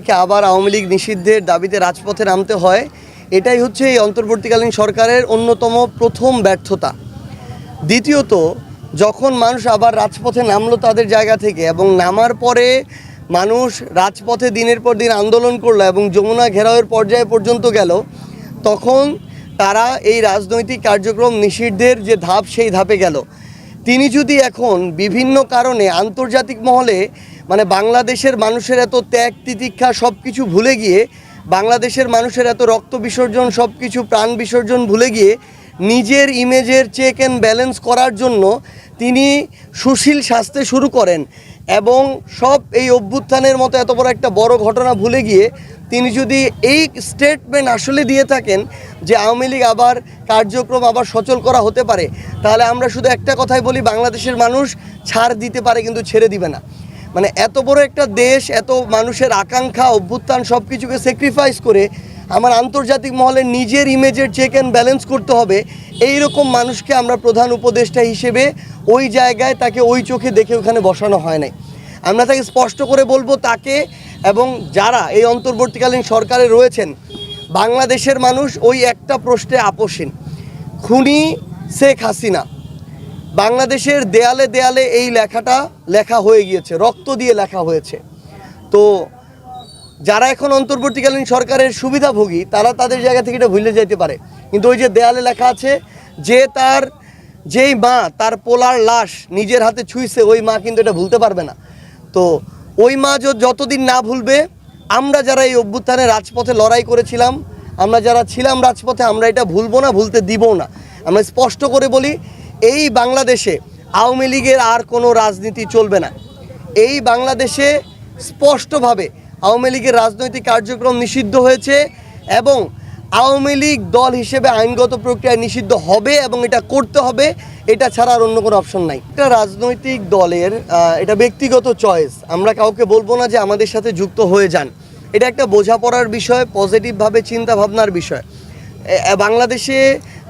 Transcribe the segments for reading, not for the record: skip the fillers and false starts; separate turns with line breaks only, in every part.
লীগকে আবার আওয়ামী লীগ নিষিদ্ধের দাবিতে রাজপথে নামতে হয়, এটাই হচ্ছে এই অন্তর্বর্তীকালীন সরকারের অন্যতম প্রথম ব্যর্থতা। দ্বিতীয়ত, যখন মানুষ আবার রাজপথে নামলো তাদের জায়গা থেকে এবং নামার পরে মানুষ রাজপথে দিনের পর দিন আন্দোলন করলো এবং যমুনা ঘেরাওয়ের পর্যায়ে পর্যন্ত গেল, তখন তারা এই রাজনৈতিক কার্যক্রম নিষিদ্ধের যে ধাপ সেই ধাপে গেল। তিনি যদি এখন বিভিন্ন কারণে আন্তর্জাতিক মহলে মানে বাংলাদেশের মানুষের এত ত্যাগ তিতিক্ষা সব কিছু ভুলে গিয়ে, বাংলাদেশের মানুষের এত রক্ত বিসর্জন সব কিছু প্রাণ বিসর্জন ভুলে গিয়ে নিজের ইমেজের চেক অ্যান্ড ব্যালেন্স করার জন্য তিনি সুশীল সাজতে শুরু করেন এবং সব এই অভ্যুত্থানের মতো এত বড় একটা বড় ঘটনা ভুলে গিয়ে তিনি যদি এই স্টেটমেন্ট আসলে দিয়ে থাকেন যে আওয়ামী লীগ আবার কার্যক্রম আবার সচল করা হতে পারে, তাহলে আমরা শুধু একটা কথাই বলি, বাংলাদেশের মানুষ ছাড় দিতে পারে কিন্তু ছেড়ে দিবে না। মানে এত বড় একটা দেশ, এত মানুষের আকাঙ্ক্ষা অভ্যুত্থান সব কিছুকে স্যাক্রিফাইস করে আমার আন্তর্জাতিক মহলে নিজের ইমেজের চেক অ্যান্ড ব্যালেন্স করতে হবে, এই রকম মানুষকে আমরা প্রধান উপদেষ্টা হিসেবে ওই জায়গায় তাকে ওই চোখে দেখে ওখানে বসানো হয় নাই। আমরা তাকে স্পষ্ট করে বলবো, তাকে এবং যারা এই অন্তর্বর্তীকালীন সরকারে রয়েছেন, বাংলাদেশের মানুষ ওই একটা প্রশ্নে আপোষহীন, খুনি শেখ হাসিনা। বাংলাদেশের দেয়ালে দেয়ালে এই লেখাটা লেখা হয়ে গিয়েছে, রক্ত দিয়ে লেখা হয়েছে। তো যারা এখন অন্তর্বর্তীকালীন সরকারের সুবিধাভোগী তারা তাদের জায়গা থেকে এটা ভুলে যেতে পারে, কিন্তু ওই যে দেয়ালে লেখা আছে যে যেই মা তার পোলার লাশ নিজের হাতে ছুঁইছে, ওই মা কিন্তু এটা ভুলতে পারবে না। তো ওই মা যতদিন না ভুলবে, আমরা যারা এই অভ্যুত্থানে রাজপথে লড়াই করেছিলাম, আমরা যারা ছিলাম রাজপথে, আমরা এটা ভুলবো না, ভুলতে দিব না। আমরা স্পষ্ট করে বলি, এই বাংলাদেশে আওয়ামী লীগের আর কোনো রাজনীতি চলবে না। এই বাংলাদেশে স্পষ্টভাবে আওয়ামী লীগের রাজনৈতিক কার্যক্রম নিষিদ্ধ হয়েছে এবং আওয়ামী লীগ দল হিসেবে আইনগত প্রক্রিয়ায় নিষিদ্ধ হবে এবং এটা করতে হবে, এটা ছাড়া আর অন্য কোনো অপশন নাই। একটা রাজনৈতিক দলের এটা ব্যক্তিগত চয়েস, আমরা কাউকে বলবো না যে আমাদের সাথে যুক্ত হয়ে যান। এটা একটা বোঝাপড়ার বিষয়, পজিটিভভাবে চিন্তা ভাবনার বিষয়। বাংলাদেশে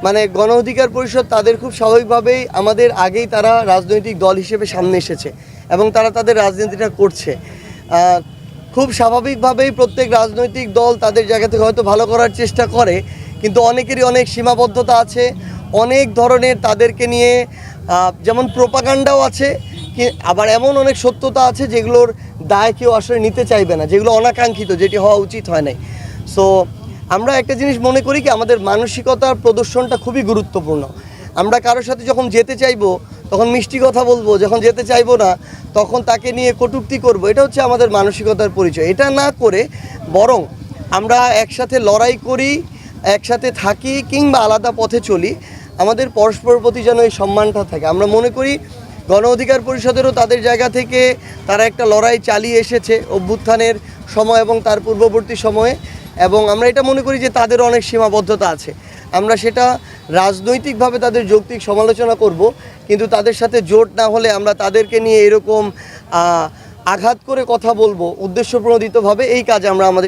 মানে গণ অধিকার পরিষদ তাদের খুব স্বাভাবিকভাবেই আমাদের আগেই তারা রাজনৈতিক দল হিসেবে সামনে এসেছে এবং তারা তাদের রাজনীতিটা করছে। খুব স্বাভাবিকভাবেই প্রত্যেক রাজনৈতিক দল তাদের জায়গা থেকে হয়তো ভালো করার চেষ্টা করে, কিন্তু অনেকেরই অনেক সীমাবদ্ধতা আছে, অনেক ধরনের তাদেরকে নিয়ে যেমন প্রোপাগান্ডাও আছে, আবার এমন অনেক সত্যতা আছে যেগুলোর দায় কেউ আসলে নিতে চাইবে না, যেগুলো অনাকাঙ্ক্ষিত, যেটি হওয়া উচিত হয় নাই। সো আমরা একটা জিনিস মনে করি কি, আমাদের মানসিকতার প্রদর্শনটা খুবই গুরুত্বপূর্ণ। আমরা কারোর সাথে যখন যেতে চাইবো তখন মিষ্টি কথা বলবো, যখন যেতে চাইবো না তখন তাকে নিয়ে কটূক্তি করব, এটা হচ্ছে আমাদের মানসিকতার পরিচয়। এটা না করে বরং আমরা একসাথে লড়াই করি, একসাথে থাকি কিংবা আলাদা পথে চলি, আমাদের পরস্পর প্রতি যেন এই সম্মানটা থাকে। আমরা মনে করি গণ অধিকার পরিষদেরও তাদের জায়গা থেকে তারা একটা লড়াই চালিয়ে এসেছে অভ্যুত্থানের সময় এবং তার পূর্ববর্তী সময়ে, এবং আমরা এটা মনে করি যে তাদের অনেক সীমাবদ্ধতা আছে। আমরা সেটা রাজনৈতিকভাবে তাদের যৌক্তিক সমালোচনা করব, কিন্তু তাদের সাথে জোট না হলে আমরা তাদেরকে নিয়ে এরকম আঘাত করে কথা বলবো উদ্দেশ্যপ্রণোদিতভাবে, এই কাজ আমরা আমাদের